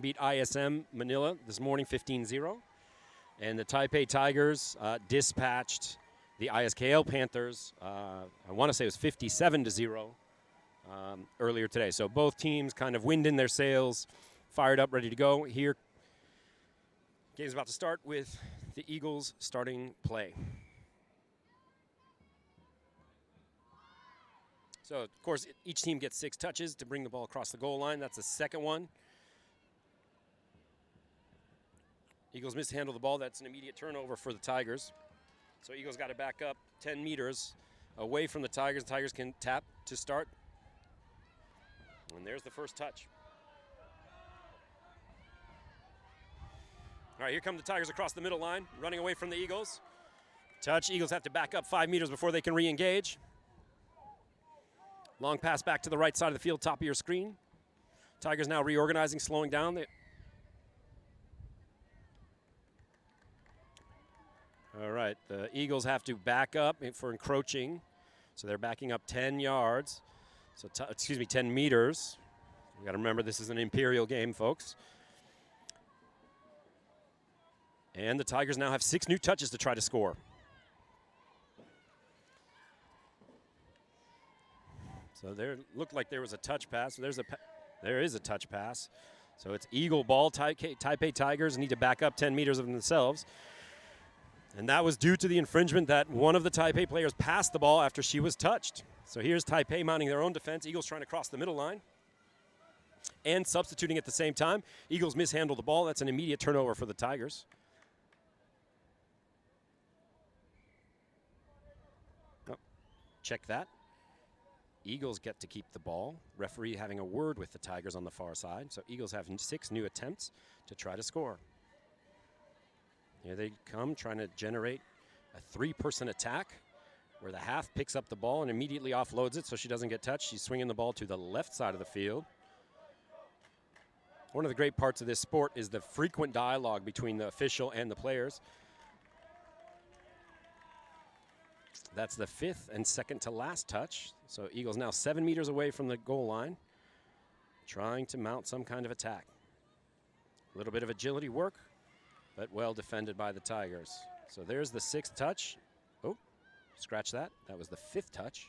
beat ISManila this morning 15-0. And the Taipei Tigers dispatched the ISKL Panthers, I want to say it was 57-0 earlier today. So both teams kind of wind in their sails, fired up, ready to go. Here, game's about to start with the Eagles starting play. So, of course, each team gets 6 touches to bring the ball across the goal line. That's the second one. Eagles mishandle the ball. That's an immediate turnover for the Tigers. So Eagles got to back up 10 meters away from the Tigers. The Tigers can tap to start. And there's the first touch. All right, here come the Tigers across the middle line, running away from the Eagles. Touch. Eagles have to back up 5 meters before they can re-engage. Long pass back to the right side of the field, top of your screen. Tigers now reorganizing, slowing down. All right, the Eagles have to back up for encroaching. So they're backing up 10 yards. So, 10 meters. You got to remember this is an Imperial game, folks. And the Tigers now have 6 new touches to try to score. So there looked like there was a touch pass. There is a touch pass. So it's Eagle ball. Taipei Tigers need to back up 10 meters of themselves. And that was due to the infringement that one of the Taipei players passed the ball after she was touched. So here's Taipei mounting their own defense. Eagles trying to cross the middle line. And substituting at the same time. Eagles mishandle the ball. That's an immediate turnover for the Tigers. Oh, check that. Eagles get to keep the ball. Referee having a word with the Tigers on the far side. So Eagles have 6 new attempts to try to score. Here they come, trying to generate a 3-person attack where the half picks up the ball and immediately offloads it so she doesn't get touched. She's swinging the ball to the left side of the field. One of the great parts of this sport is the frequent dialogue between the official and the players. That's the 5th and second to last touch. So Eagles now 7 meters away from the goal line, trying to mount some kind of attack. A little bit of agility work, but well defended by the Tigers. So there's the 6th touch. Oh, scratch that. That was the 5th touch.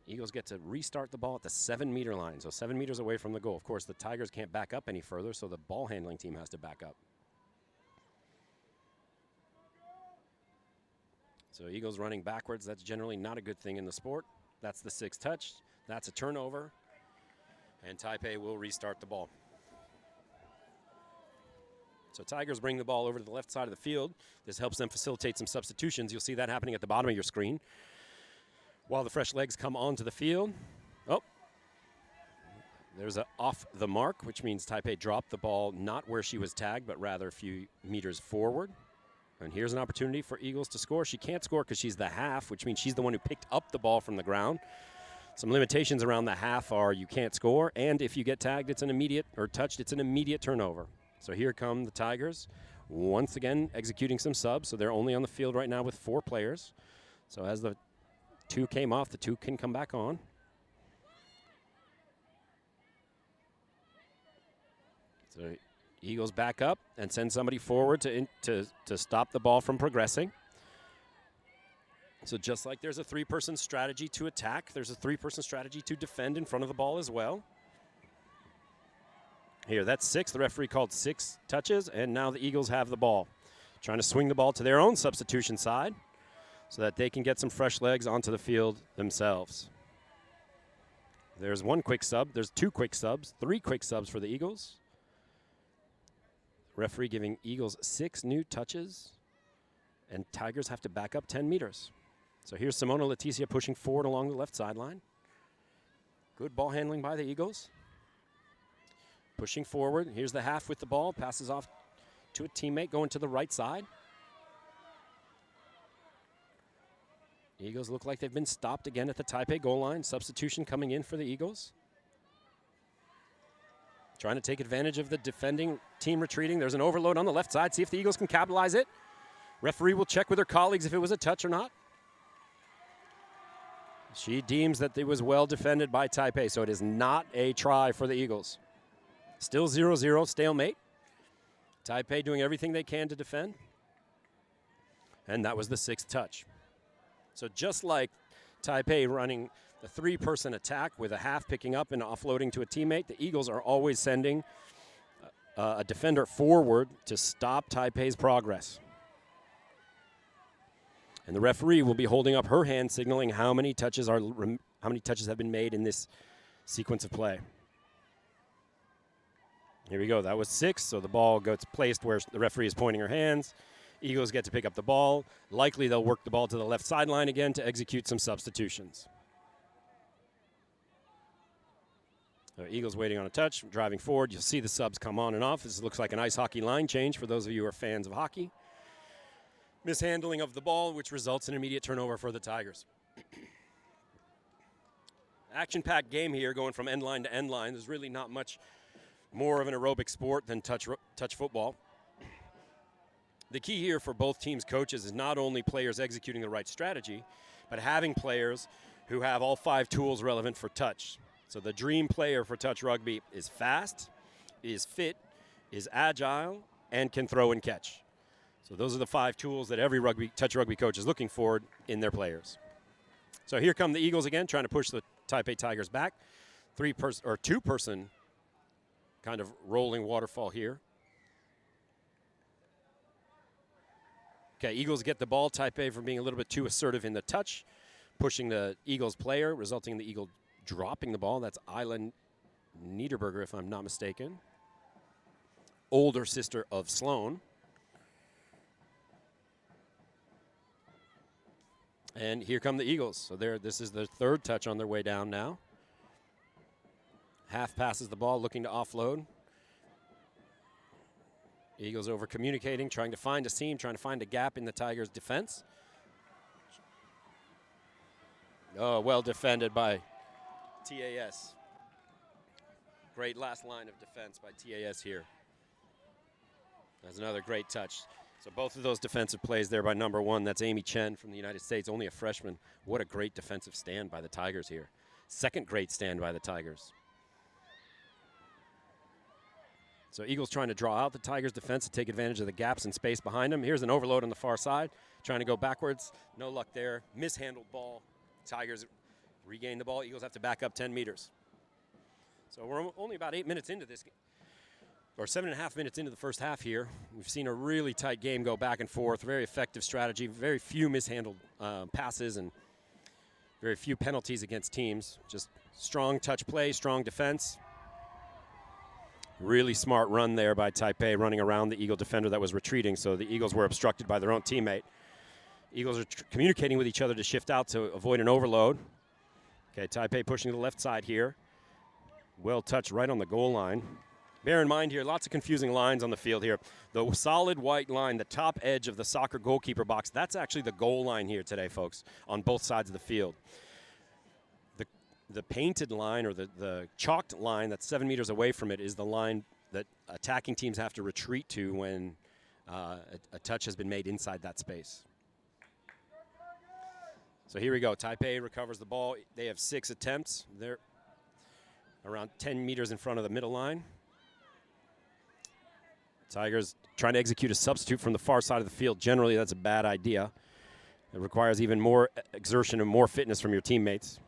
Eagles get to restart the ball at the 7-meter line, so 7 meters away from the goal. Of course, the Tigers can't back up any further, so the ball handling team has to back up. So Eagles running backwards, that's generally not a good thing in the sport. That's the 6th touch. That's a turnover. And Taipei will restart the ball. So Tigers bring the ball over to the left side of the field. This helps them facilitate some substitutions. You'll see that happening at the bottom of your screen. While the fresh legs come onto the field. Oh, there's a off the mark, which means Taipei dropped the ball not where she was tagged, but rather a few meters forward. And here's an opportunity for Eagles to score. She can't score because she's the half, which means she's the one who picked up the ball from the ground. Some limitations around the half are you can't score, and if you get tagged, it's an immediate, or touched, it's an immediate turnover. So here come the Tigers, once again executing some subs. So they're only on the field right now with 4 players. So as the 2 came off, the 2 can come back on. So Eagles back up and send somebody forward to stop the ball from progressing. So just like there's a 3-person strategy to attack, there's a 3-person strategy to defend in front of the ball as well. Here, that's 6. The referee called 6 touches, and now the Eagles have the ball. Trying to swing the ball to their own substitution side so that they can get some fresh legs onto the field themselves. There's 1 quick sub. There's 2 quick subs, 3 quick subs for the Eagles. Referee giving Eagles 6 new touches, and Tigers have to back up 10 meters. So here's Simona Leticia pushing forward along the left sideline. Good ball handling by the Eagles. Pushing forward. Here's the half with the ball. Passes off to a teammate going to the right side. Eagles look like they've been stopped again at the Taipei goal line. Substitution coming in for the Eagles. Trying to take advantage of the defending team retreating. There's an overload on the left side. See if the Eagles can capitalize it. Referee will check with her colleagues if it was a touch or not. She deems that it was well defended by Taipei, so it is not a try for the Eagles. Still 0-0, stalemate. Taipei doing everything they can to defend. And that was the 6th touch. So just like Taipei running the 3-person attack with a half picking up and offloading to a teammate, the Eagles are always sending a defender forward to stop Taipei's progress. And the referee will be holding up her hand, signaling how many touches have been made in this sequence of play. Here we go. That was 6, so the ball gets placed where the referee is pointing her hands. Eagles get to pick up the ball. Likely they'll work the ball to the left sideline again to execute some substitutions. So Eagles waiting on a touch, driving forward. You'll see the subs come on and off. This looks like an ice hockey line change for those of you who are fans of hockey. Mishandling of the ball, which results in immediate turnover for the Tigers. Action-packed game here, going from end line to end line. There's really not much more of an aerobic sport than touch football. The key here for both teams' coaches is not only players executing the right strategy, but having players who have all 5 tools relevant for touch. So the dream player for touch rugby is fast, is fit, is agile, and can throw and catch. So those are the 5 tools that every touch rugby coach is looking for in their players. So here come the Eagles again, trying to push the Taipei Tigers back. 2-person kind of rolling waterfall here. Okay, Eagles get the ball. Taipei from being a little bit too assertive in the touch, pushing the Eagles player, resulting in the Eagle dropping the ball. That's Isla Niederberger, if I'm not mistaken. Older sister of Sloan. And here come the Eagles. So this is the 3rd touch on their way down now. Half passes the ball, looking to offload. Eagles over communicating, trying to find a seam, trying to find a gap in the Tigers' defense. Oh, well defended by TAS. Great last line of defense by TAS here. That's another great touch. So both of those defensive plays there by number 1. That's Amy Chen from the United States, only a freshman. What a great defensive stand by the Tigers here. 2nd great stand by the Tigers. So Eagles trying to draw out the Tigers' defense to take advantage of the gaps in space behind them. Here's an overload on the far side, trying to go backwards. No luck there. Mishandled ball. Tigers regain the ball. Eagles have to back up 10 meters. So we're only about 8 minutes into this, or 7.5 minutes into the first half here. We've seen a really tight game go back and forth. Very effective strategy. Very few mishandled passes and very few penalties against teams. Just strong touch play, strong defense. Really smart run there by Taipei, running around the Eagle defender that was retreating, so the Eagles were obstructed by their own teammate. Eagles are communicating with each other to shift out to avoid an overload. Okay, Taipei pushing to the left side here. Well touched right on the goal line. Bear in mind here, lots of confusing lines on the field here. The solid white line, the top edge of the soccer goalkeeper box, that's actually the goal line here today, folks, on both sides of the field. The painted line, or the chalked line that's 7 meters away from it, is the line that attacking teams have to retreat to when a touch has been made inside that space. So here we go. Taipei recovers the ball. They have 6 attempts. They're around 10 meters in front of the middle line. Tigers trying to execute a substitute from the far side of the field. Generally, that's a bad idea. It requires even more exertion and more fitness from your teammates.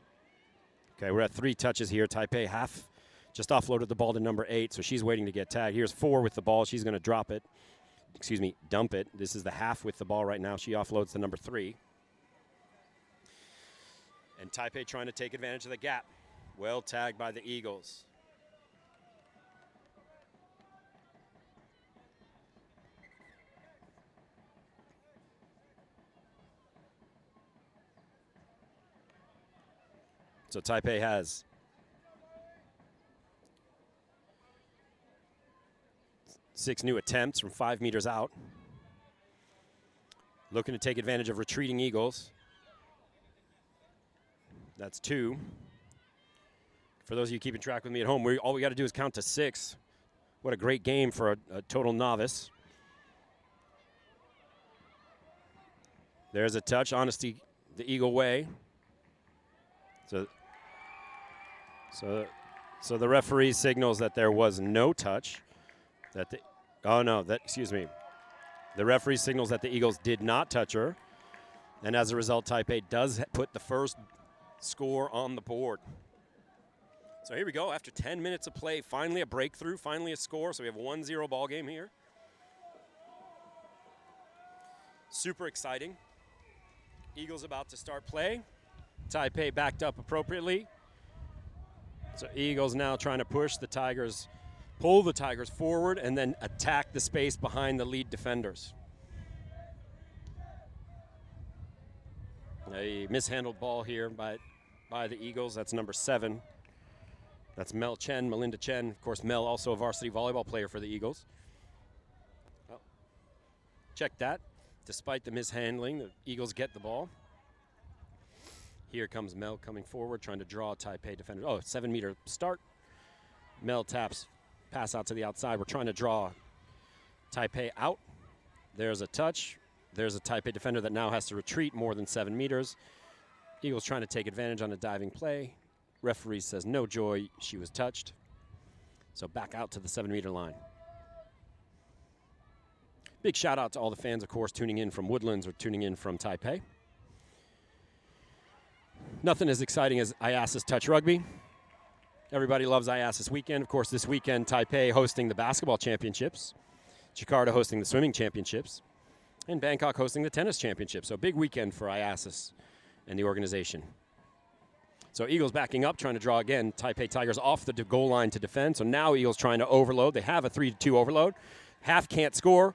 Okay, we're at 3 touches here. Taipei half just offloaded the ball to number 8, so she's waiting to get tagged. Here's 4 with the ball. She's going to dump it. This is the half with the ball right now. She offloads to number 3. And Taipei trying to take advantage of the gap. Well tagged by the Eagles. So Taipei has 6 new attempts from 5 meters out. Looking to take advantage of retreating Eagles. That's 2. For those of you keeping track with me at home, all we got to do is count to 6. What a great game for a total novice. There's a touch, honesty the Eagle way. So So the referee signals that there was no touch. Excuse me. The referee signals that the Eagles did not touch her. And as a result, Taipei does put the first score on the board. So here we go. After 10 minutes of play, finally a breakthrough, finally a score. So we have a 1-0 ball game here. Super exciting. Eagles about to start play. Taipei backed up appropriately. So Eagles now trying to push the Tigers, pull the Tigers forward, and then attack the space behind the lead defenders. A mishandled ball here by the Eagles. That's number 7. That's Melinda Chen. Of course, Mel also a varsity volleyball player for the Eagles. Well, check that. Despite the mishandling, the Eagles get the ball. Here comes Mel coming forward, trying to draw a Taipei defender. 7-meter start. Mel taps, pass out to the outside. We're trying to draw Taipei out. There's a touch. There's a Taipei defender that now has to retreat more than 7 meters. Eagles trying to take advantage on a diving play. Referee says no joy, she was touched. So back out to the 7-meter line. Big shout out to all the fans, of course, tuning in from Woodlands or tuning in from Taipei. Nothing as exciting as IASAS Touch Rugby. Everybody loves IASAS weekend. Of course, this weekend, Taipei hosting the basketball championships, Jakarta hosting the swimming championships, and Bangkok hosting the tennis championship. So big weekend for IASAS and the organization. So Eagles backing up, trying to draw again. Taipei Tigers off the goal line to defend. So now Eagles trying to overload. They have a 3-2 overload. Half can't score,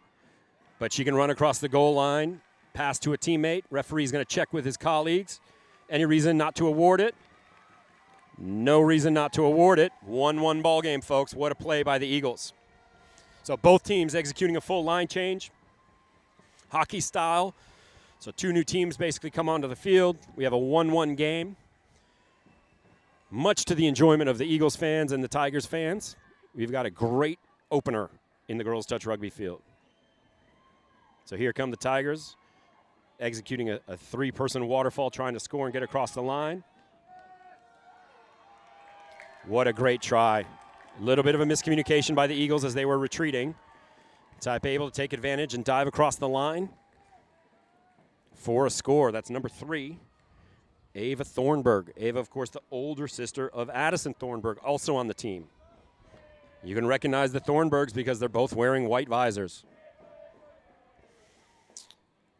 but she can run across the goal line, pass to a teammate. Referee's going to check with his colleagues. Any reason not to award it? No reason not to award it. 1-1 ball game, folks. What a play by the Eagles. So both teams executing a full line change. Hockey style. So 2 new teams basically come onto the field. We have a 1-1 game. Much to the enjoyment of the Eagles fans and the Tigers fans. We've got a great opener in the girls' touch rugby field. So here come the Tigers, executing a 3-person waterfall, trying to score and get across the line. What a great try. A little bit of a miscommunication by the Eagles as they were retreating. Taipei able to take advantage and dive across the line for a score. That's number 3, Ava Thornburg. Ava, of course, the older sister of Addison Thornburg, also on the team. You can recognize the Thornburgs because they're both wearing white visors.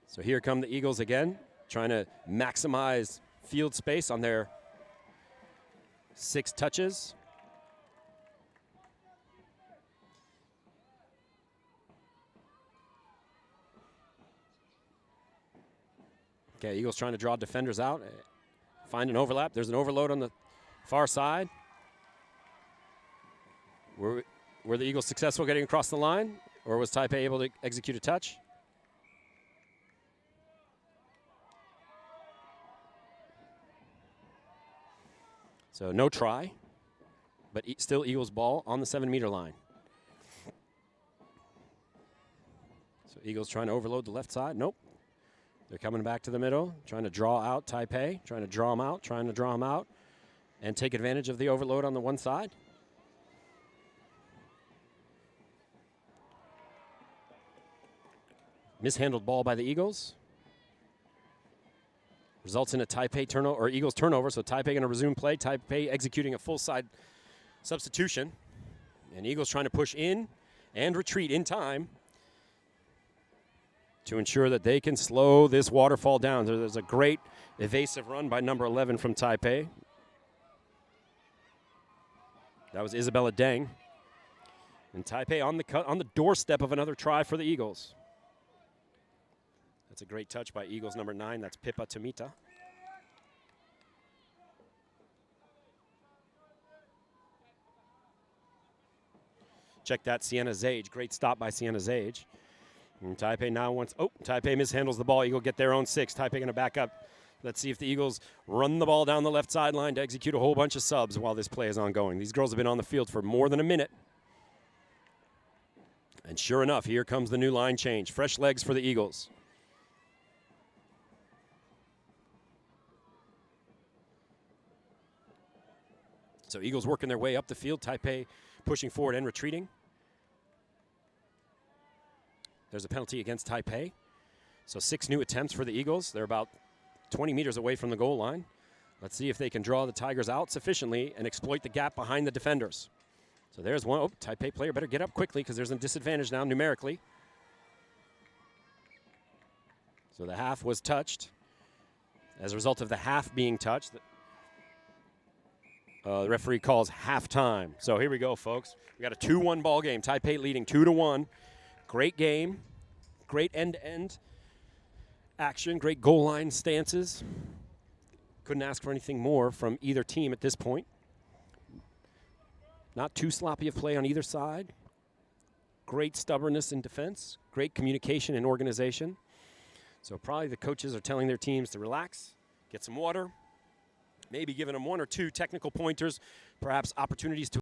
So here come the Eagles again, trying to maximize field space on their 6 touches. Okay, Eagles trying to draw defenders out, find an overlap. There's an overload on the far side. Were the Eagles successful getting across the line, or was Taipei able to execute a touch? So no try, but still Eagles ball on the 7-meter line. So Eagles trying to overload the left side. Nope. They're coming back to the middle, trying to draw out Taipei, trying to draw them out, and take advantage of the overload on the one side. Mishandled ball by the Eagles. Results in a Taipei turnover, or Eagles turnover, so Taipei going to resume play. Taipei executing a full side substitution. And Eagles trying to push in and retreat in time to ensure that they can slow this waterfall down. There's a great evasive run by number 11 from Taipei. That was Isabella Deng. And Taipei on the doorstep of another try for the Eagles. That's a great touch by Eagles number 9. That's Pippa Tomita. Check that, Sienna Zage. Great stop by Sienna Zage. And Taipei now wants, Taipei mishandles the ball. Eagle get their own 6. Taipei going to back up. Let's see if the Eagles run the ball down the left sideline to execute a whole bunch of subs while this play is ongoing. These girls have been on the field for more than a minute. And sure enough, here comes the new line change. Fresh legs for the Eagles. So Eagles working their way up the field. Taipei pushing forward and retreating. There's a penalty against Taipei. So 6 new attempts for the Eagles. They're about 20 meters away from the goal line. Let's see if they can draw the Tigers out sufficiently and exploit the gap behind the defenders. So there's one. Oh, Taipei player better get up quickly because there's a disadvantage now numerically. So the half was touched. As a result of the half being touched, the referee calls halftime. So here we go, folks. We got a 2-1 ball game. Taipei leading 2-1. Great game. Great end-to-end action. Great goal line stances. Couldn't ask for anything more from either team at this point. Not too sloppy of play on either side. Great stubbornness in defense. Great communication and organization. So probably the coaches are telling their teams to relax, get some water, maybe giving them 1 or 2 technical pointers, perhaps opportunities to